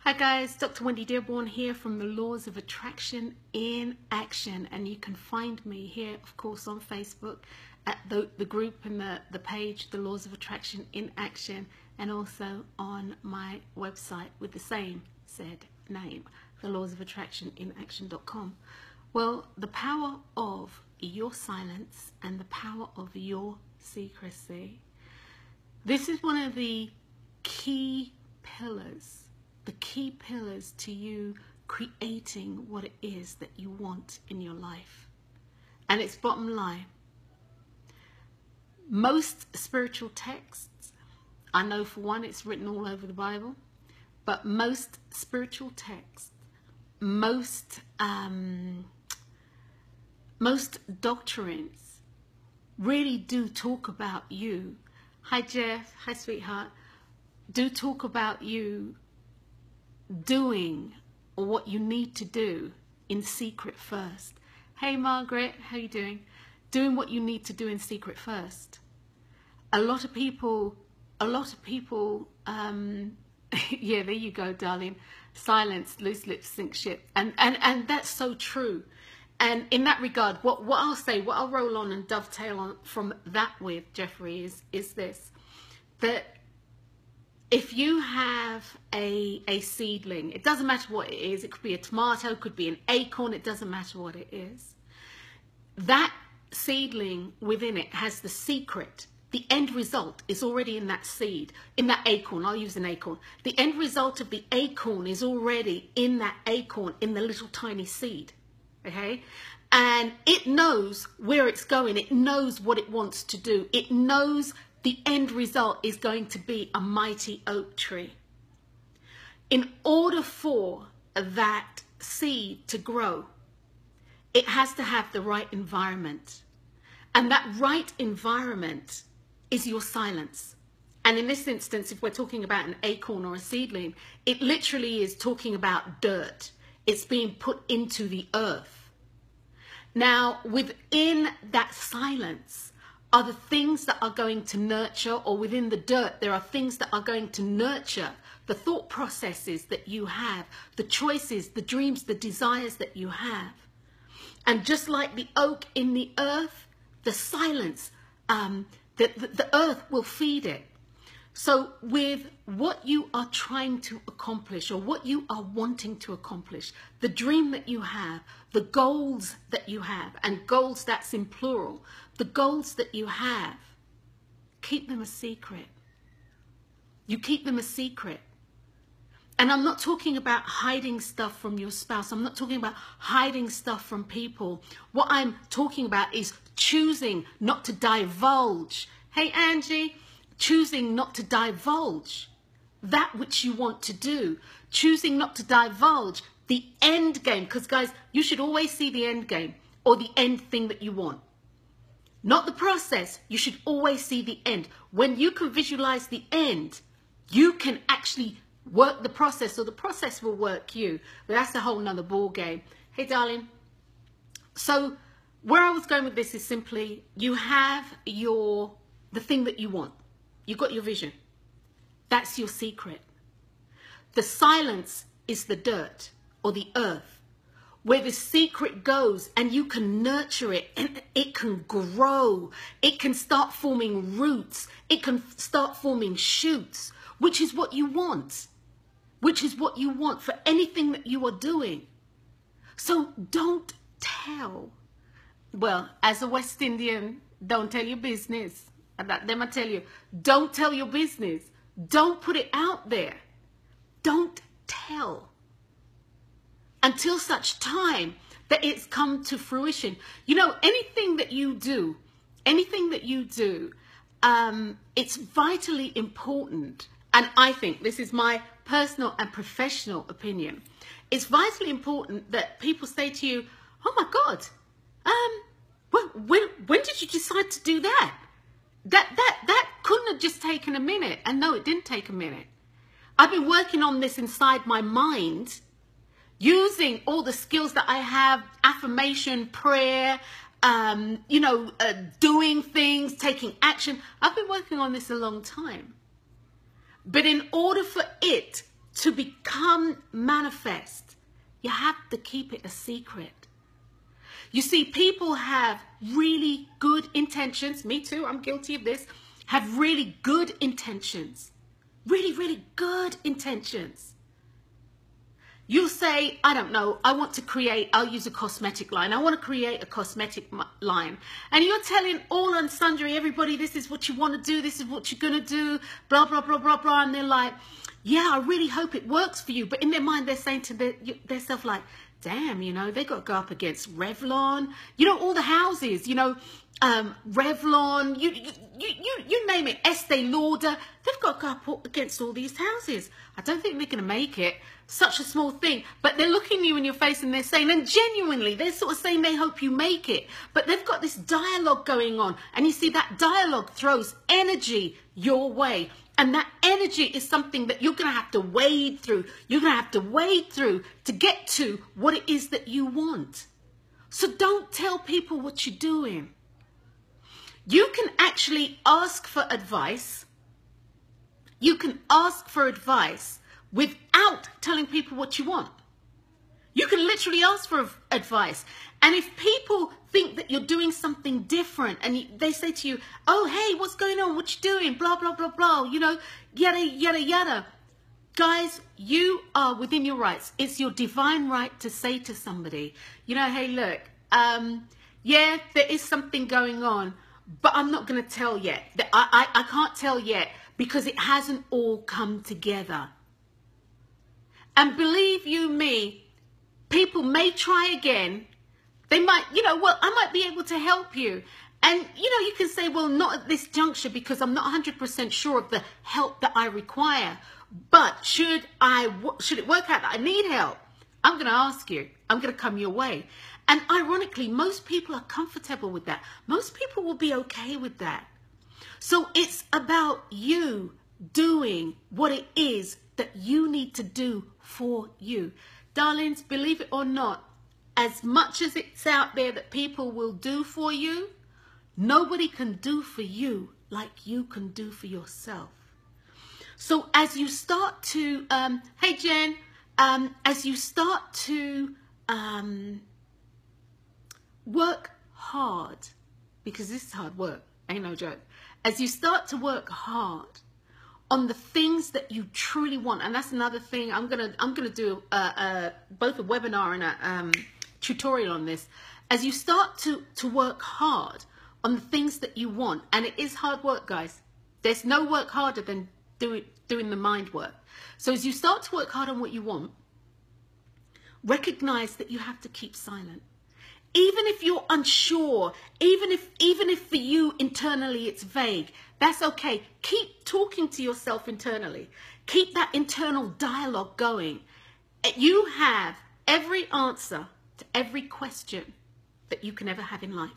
Hi guys, Dr. Wendy Dearborn here from the Laws of Attraction in Action, and you can find me here, of course, on Facebook at the group and the page, the Laws of Attraction in Action, and also on my website with the same said name, the Laws of Attraction in Action.com. Well, the power of your silence and the power of your secrecy. This is one of the key pillars to you creating what it is that you want in your life. And it's bottom line. Most spiritual texts, I know for one it's written all over the Bible, but most spiritual texts, most doctrines really do talk about you. Hi Jeff, hi sweetheart. Do talk about you doing what you need to do in secret first. Hey Margaret, how you doing? Doing what you need to do in secret first. A lot of people, yeah, there you go, darling. Silence, loose lips, sink ship. And that's so true. And in that regard, what I'll say, what I'll roll on and dovetail on from that with, Jeffrey, is this. That if you have a seedling, it doesn't matter what it is. It could be a tomato, it could be an acorn, it doesn't matter what it is. That seedling within it has the secret. The end result is already in that seed, in that acorn. I'll use an acorn. The end result of the acorn is already in that acorn, in the little tiny seed. Okay? And it knows where it's going. It knows what it wants to do. It knows the end result is going to be a mighty oak tree. In order for that seed to grow, it has to have the right environment. And that right environment is your silence. And in this instance, if we're talking about an acorn or a seedling, it literally is talking about dirt. It's being put into the earth. Now, within that silence are the things that are going to nurture, or within the dirt, there are things that are going to nurture the thought processes that you have, the choices, the dreams, the desires that you have. And just like the oak in the earth, the silence, the earth will feed it. So with what you are trying to accomplish, or what you are wanting to accomplish, the dream that you have, the goals that you have, and goals, that's in plural, the goals that you have, keep them a secret. You keep them a secret. And I'm not talking about hiding stuff from your spouse. I'm not talking about hiding stuff from people. What I'm talking about is choosing not to divulge. Hey, Angie. Choosing not to divulge that which you want to do. Choosing not to divulge the end game. Because, guys, you should always see the end game, or the end thing that you want. Not the process. You should always see the end. When you can visualize the end, you can actually work the process, or the process will work you. But that's a whole nother ball game. Hey, darling. So where I was going with this is simply, you have the thing that you want. You've got your vision. That's your secret. The silence is the dirt, or the earth, where the secret goes, and you can nurture it, and it can grow. It can start forming roots. It can start forming shoots, which is what you want. Which is what you want for anything that you are doing. So don't tell. Well, as a West Indian, don't tell your business. Them I tell you, don't tell your business. Don't put it out there. Don't tell. Until such time that it's come to fruition. You know, anything that you do, it's vitally important. And I think, this is my personal and professional opinion, it's vitally important that people say to you, oh my God, when did you decide to do that? That couldn't have just taken a minute. And no, it didn't take a minute. I've been working on this inside my mind, using all the skills that I have, affirmation, prayer, doing things, taking action. I've been working on this a long time. But in order for it to become manifest, you have to keep it a secret. You see, people have really good intentions. Me too, I'm guilty of this. Have really good intentions. Really, really good intentions. You'll say, I don't know, I want to create, I'll use a cosmetic line. I want to create a cosmetic line. And you're telling all and sundry, everybody, this is what you want to do. This is what you're going to do, blah, blah, blah, blah, blah. And they're like, yeah, I really hope it works for you. But in their mind, they're saying to themselves like, damn, you know, they got to go up against Revlon, you know, all the houses, you know, Revlon, you name it, Estee Lauder, they've got to go up against all these houses. I don't think they're going to make it. Such a small thing. But they're looking you in your face and they're saying, and genuinely, they're sort of saying they hope you make it. But they've got this dialogue going on. And you see, that dialogue throws energy your way. And that energy is something that you're going to have to wade through. You're going to have to wade through to get to what it is that you want. So don't tell people what you're doing. You can actually ask for advice. You can ask for advice without telling people what you want. You can literally ask for advice. And if people think that you're doing something different and they say to you, oh, hey, what's going on? What you doing? Blah, blah, blah, blah, you know, yada, yada, yada. Guys, you are within your rights. It's your divine right to say to somebody, you know, hey, look, yeah, there is something going on, but I'm not going to tell yet. I can't tell yet because it hasn't all come together. And believe you me, people may try again. They might, you know, well, I might be able to help you. And, you know, you can say, well, not at this juncture because I'm not 100% sure of the help that I require. But should it work out that I need help, I'm going to ask you. I'm going to come your way. And ironically, most people are comfortable with that. Most people will be okay with that. So it's about you doing what it is that you need to do for you. Darlings, believe it or not, as much as it's out there that people will do for you, nobody can do for you like you can do for yourself. So as you start to, hey Jen, as you start to work hard, because this is hard work, ain't no joke. As you start to work hard on the things that you truly want, and that's another thing. I'm gonna do both a webinar and a tutorial on this. As you start to work hard on the things that you want, and it is hard work, guys. There's no work harder than doing the mind work. So as you start to work hard on what you want, recognize that you have to keep silent. Even if you're unsure, even if for you internally it's vague, that's okay. Keep talking to yourself internally. Keep that internal dialogue going. You have every answer to every question that you can ever have in life.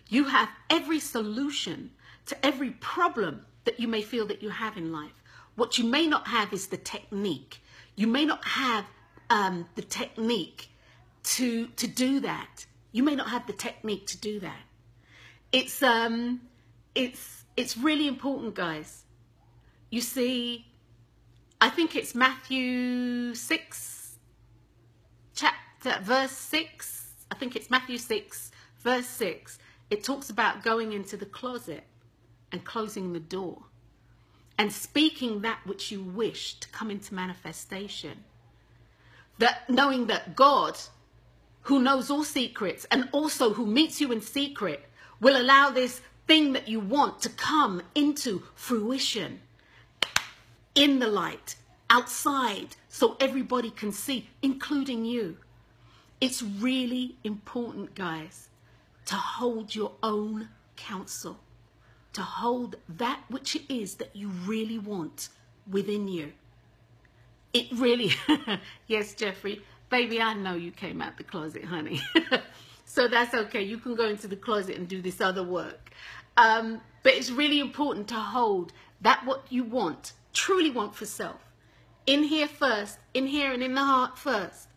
You have every solution to every problem that you may feel that you have in life. What you may not have is the technique. You may not have the technique to do that. You may not have the technique to do that. It's really important, guys. You see, I think it's Matthew 6, verse 6. I think it's Matthew 6, verse 6. It talks about going into the closet and closing the door and speaking that which you wish to come into manifestation. That knowing that God, who knows all secrets and also who meets you in secret, will allow this thing that you want to come into fruition in the light, outside, so everybody can see, including you. It's really important, guys, to hold your own counsel, to hold that which it is that you really want within you. It really, yes, Jeffrey, baby, I know you came out the closet, honey. So that's okay. You can go into the closet and do this other work. But it's really important to hold that what you want, truly want for self. In here first, in here and in the heart first.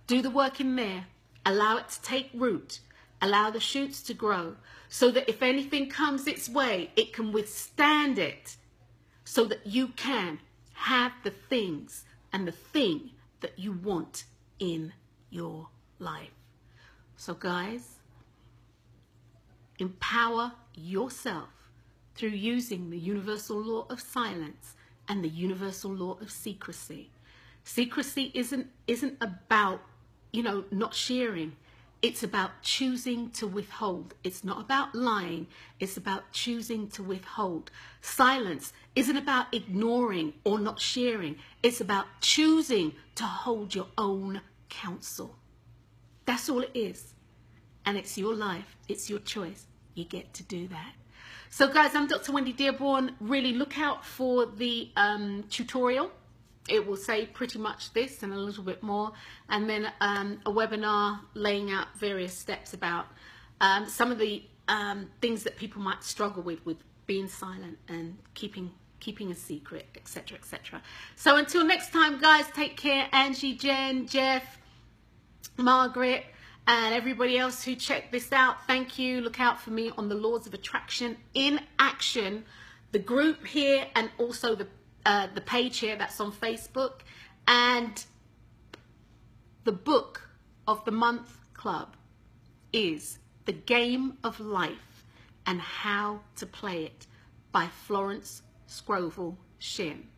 Do the work in there. Allow it to take root. Allow the shoots to grow so that if anything comes its way, it can withstand it so that you can have the things and the thing that you want in your life. So guys, empower yourself through using the universal law of silence and the universal law of secrecy. Secrecy isn't about, not sharing. It's about choosing to withhold. It's not about lying. It's about choosing to withhold. Silence isn't about ignoring or not sharing. It's about choosing to hold your own counsel. That's all it is. And it's your life. It's your choice. You get to do that. So guys, I'm Dr. Wendy Dearborn. Really look out for the tutorial. It will say pretty much this and a little bit more, and then a webinar laying out various steps about some of the things that people might struggle with being silent and keeping a secret, etc., etc. So until next time, guys, take care. Angie, Jen, Jeff, Margaret, and everybody else who checked this out, thank you. Look out for me on the Laws of Attraction in Action, the group here, and also the page here that's on Facebook, and the book of the month club is The Game of Life and How to Play It by Florence Scovel Shinn.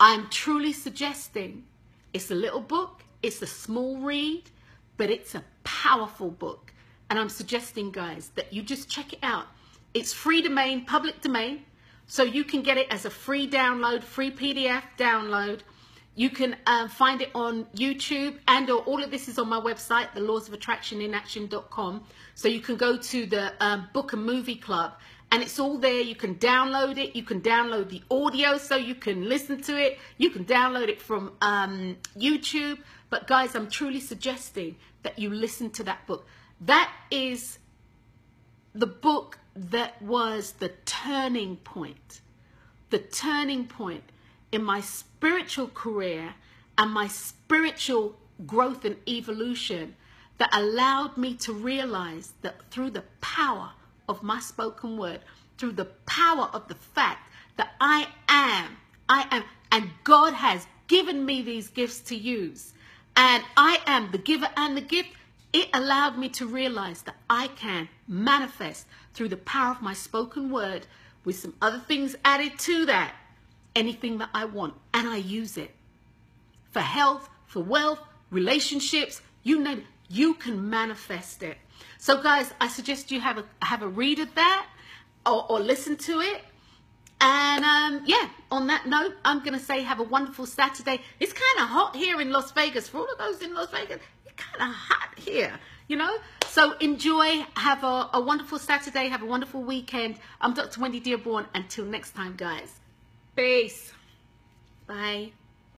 I'm truly suggesting it's a little book, it's a small read, but it's a powerful book, and I'm suggesting, guys, that you just check it out. It's free domain, public domain. So you can get it as a free download, free PDF download. You can find it on YouTube, and all of this is on my website, thelawsofattractioninaction.com. So you can go to the book and movie club, and it's all there. You can download it. You can download the audio so you can listen to it. You can download it from YouTube. But guys, I'm truly suggesting that you listen to that book. That is the book that was the turning point in my spiritual career and my spiritual growth and evolution, that allowed me to realize that through the power of my spoken word, through the power of the fact that I am, and God has given me these gifts to use, and I am the giver and the gift, it allowed me to realize that I can manifest through the power of my spoken word, with some other things added to that, anything that I want. And I use it for health, for wealth, relationships, you name it, you can manifest it. So guys, I suggest you have a read of that, or listen to it. And yeah, on that note, I'm going to say have a wonderful Saturday. It's kind of hot here in Las Vegas. For all of those in Las Vegas, it's kind of hot here, So enjoy, have a wonderful Saturday, have a wonderful weekend. I'm Dr. Wendy Dearborn. Until next time, guys. Peace. Bye.